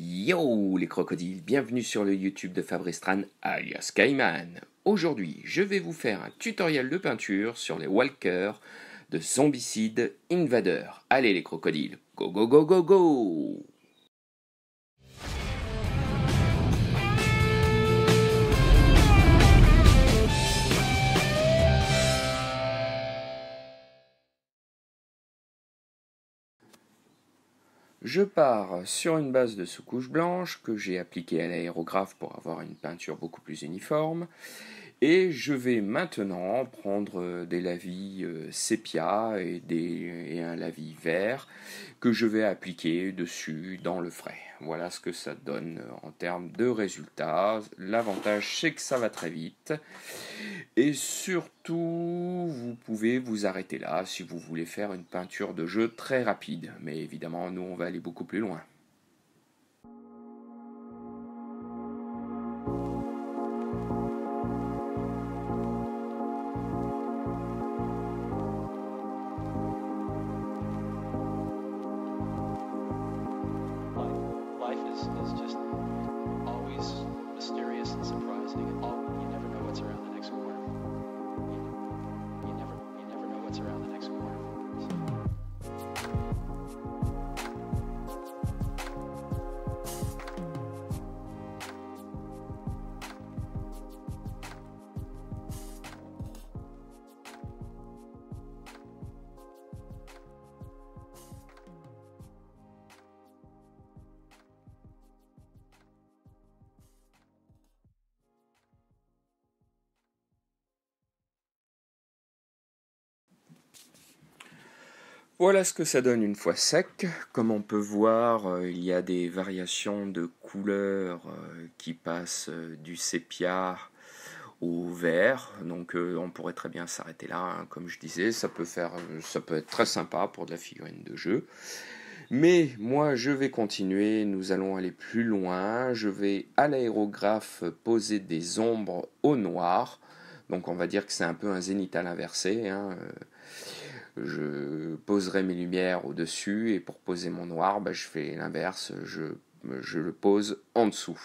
Yo les crocodiles, bienvenue sur le YouTube de Fabrestran alias Cayman. Aujourd'hui, je vais vous faire un tutoriel de peinture sur les walkers de Zombicide Invader. Allez les crocodiles, go go go go go! Je pars sur une base de sous-couche blanche que j'ai appliquée à l'aérographe pour avoir une peinture beaucoup plus uniforme. Et je vais maintenant prendre des lavis sépia et un lavis vert que je vais appliquer dessus dans le frais. Voilà ce que ça donne en termes de résultats. L'avantage, c'est que ça va très vite. Et surtout, vous pouvez vous arrêter là si vous voulez faire une peinture de jeu très rapide. Mais évidemment, nous, on va aller beaucoup plus loin. Life is just always mysterious and surprising. You never know what's around the next corner. You never know what's around the next corner. Voilà ce que ça donne une fois sec. Comme on peut voir, il y a des variations de couleurs qui passent du sépia au vert. Donc on pourrait très bien s'arrêter là, hein. Comme je disais, ça peut être très sympa pour de la figurine de jeu. Mais moi je vais continuer, nous allons aller plus loin. Je vais à l'aérographe poser des ombres au noir. Donc on va dire que c'est un peu un zénithal inversé, hein. Je poserai mes lumières au-dessus et pour poser mon noir, je fais l'inverse, je le pose en dessous.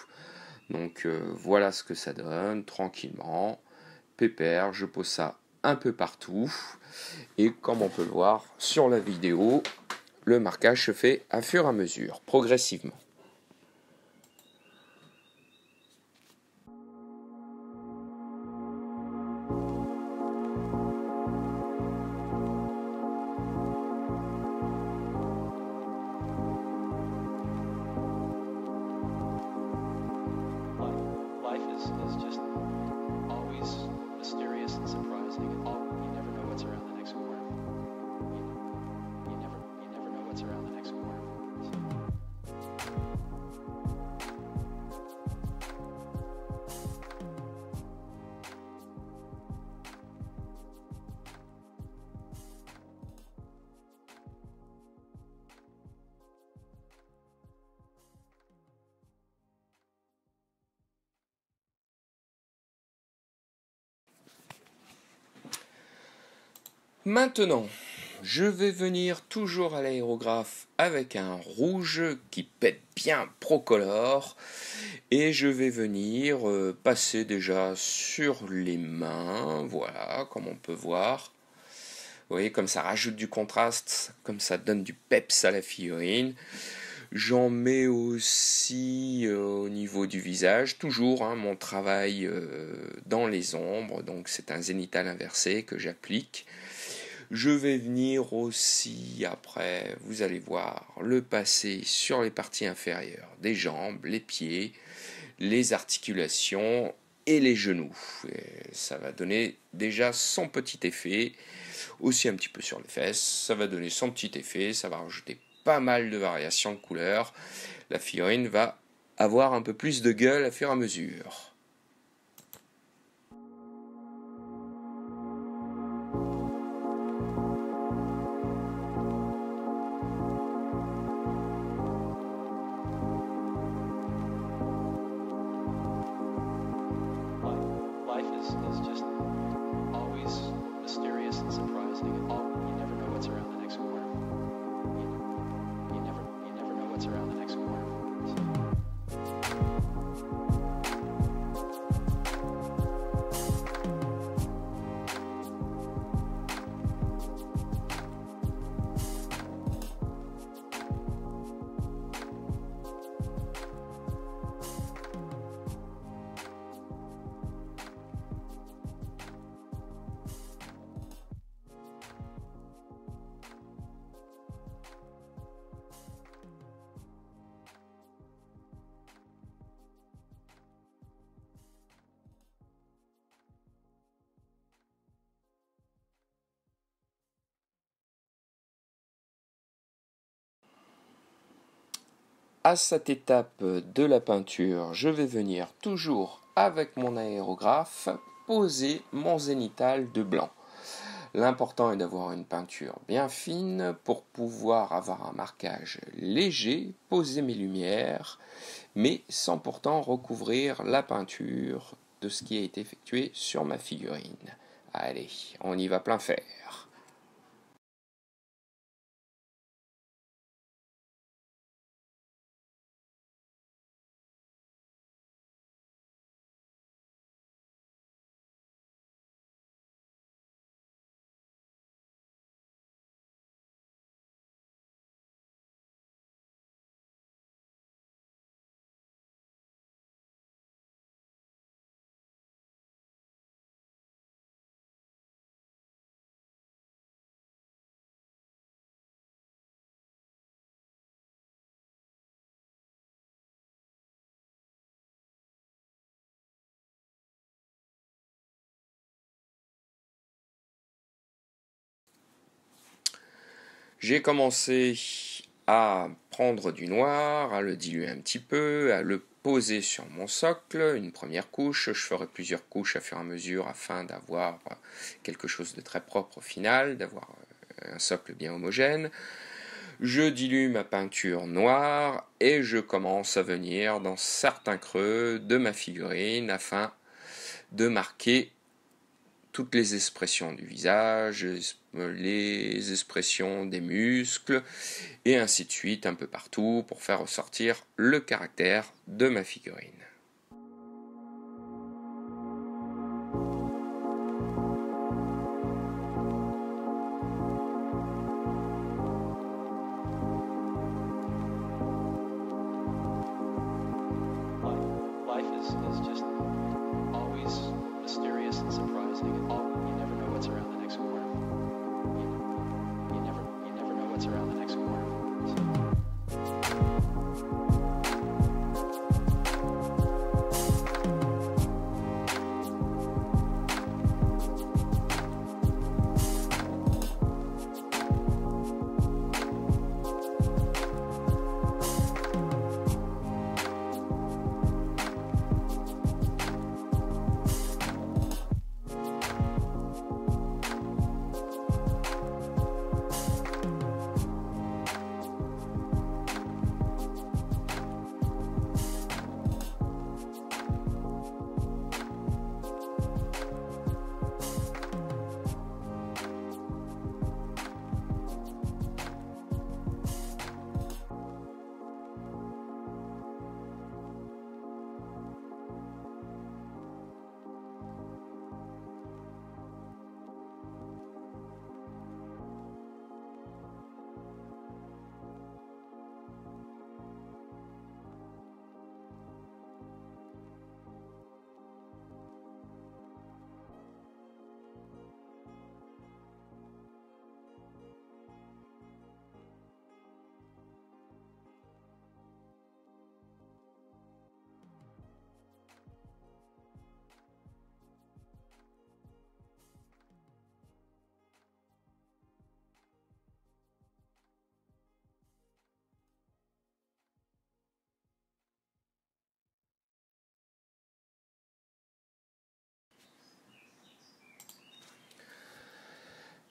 Donc voilà ce que ça donne, tranquillement, pépère, je pose ça un peu partout. Et comme on peut le voir sur la vidéo, le marquage se fait à fur et à mesure, progressivement. Life is just always mysterious and surprising. You never know what's around the next corner. You never know what's around the next corner. Maintenant, je vais venir toujours à l'aérographe avec un rouge qui pète bien Procolor et je vais venir passer déjà sur les mains, voilà, comme on peut voir. Vous voyez, comme ça rajoute du contraste, comme ça donne du peps à la figurine. J'en mets aussi au niveau du visage, toujours mon travail dans les ombres, donc c'est un zénithal inversé que j'applique. Je vais venir aussi, après, vous allez voir, le passer sur les parties inférieures des jambes, les pieds, les articulations et les genoux. Et ça va donner déjà son petit effet, aussi un petit peu sur les fesses, ça va donner son petit effet, ça va rajouter pas mal de variations de couleurs. La figurine va avoir un peu plus de gueule à fur et à mesure. Life is just always mysterious and surprising. You never know what's around the next corner. You never know what's around the next corner. À cette étape de la peinture, je vais venir toujours avec mon aérographe poser mon zénithal de blanc. L'important est d'avoir une peinture bien fine pour pouvoir avoir un marquage léger, poser mes lumières, mais sans pourtant recouvrir la peinture de ce qui a été effectué sur ma figurine. Allez, on y va plein fer. J'ai commencé à prendre du noir, à le diluer un petit peu, à le poser sur mon socle, une première couche. Je ferai plusieurs couches à fur et à mesure afin d'avoir quelque chose de très propre au final, d'avoir un socle bien homogène. Je dilue ma peinture noire et je commence à venir dans certains creux de ma figurine afin de marquer toutes les expressions du visage, les expressions des muscles, et ainsi de suite, un peu partout, pour faire ressortir le caractère de ma figurine. Life is just always mysterious and surprising. You never know what's around the next corner. You never know what's around the next corner.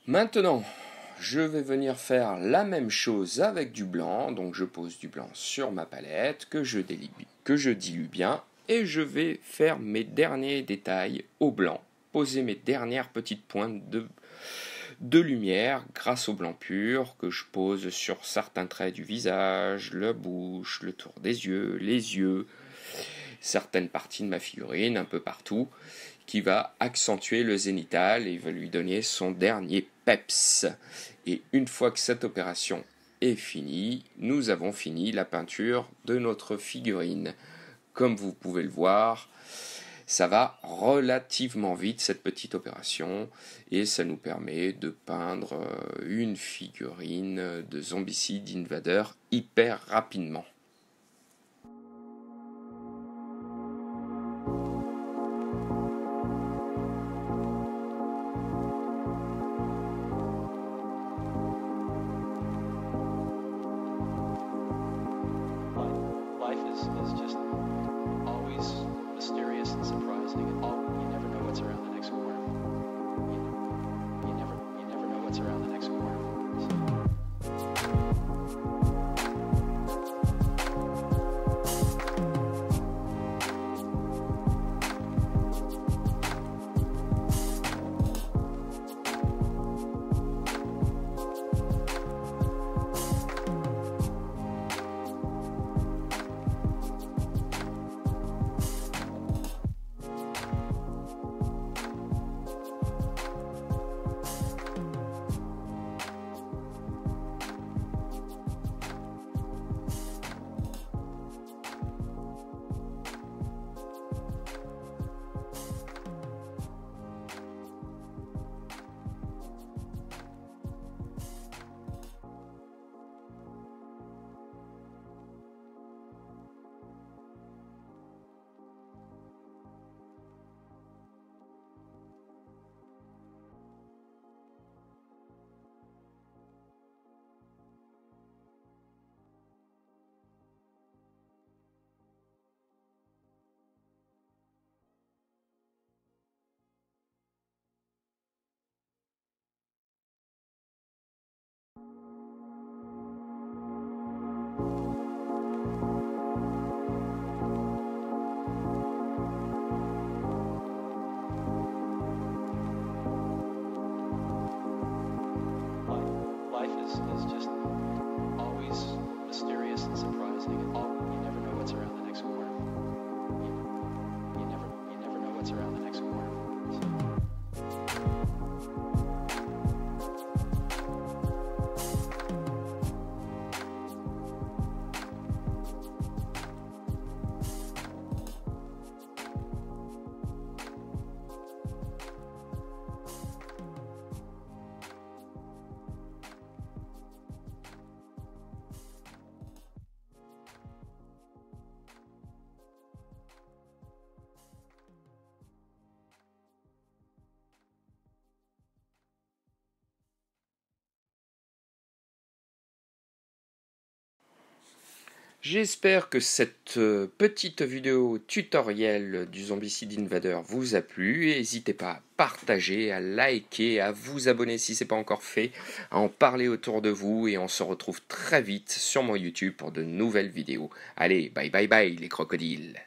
Maintenant, je vais venir faire la même chose avec du blanc. Donc je pose du blanc sur ma palette, que je dilue bien, et je vais faire mes derniers détails au blanc, poser mes dernières petites pointes de lumière grâce au blanc pur que je pose sur certains traits du visage, la bouche, le tour des yeux, les yeux, certaines parties de ma figurine, un peu partout, qui va accentuer le zénithal et va lui donner son dernier peps. Et une fois que cette opération est finie, nous avons fini la peinture de notre figurine. Comme vous pouvez le voir, ça va relativement vite cette petite opération et ça nous permet de peindre une figurine de Zombicide Invader hyper rapidement. Life is just always mysterious and surprising. You never know what's around the next corner. You never know what's around the next corner. Life is just always mysterious and surprising. You never know what's around the next corner. You never know what's around the next corner. J'espère que cette petite vidéo tutoriel du Zombicide Invader vous a plu. N'hésitez pas à partager, à liker, à vous abonner si ce n'est pas encore fait, à en parler autour de vous et on se retrouve très vite sur mon YouTube pour de nouvelles vidéos. Allez, bye bye bye les crocodiles!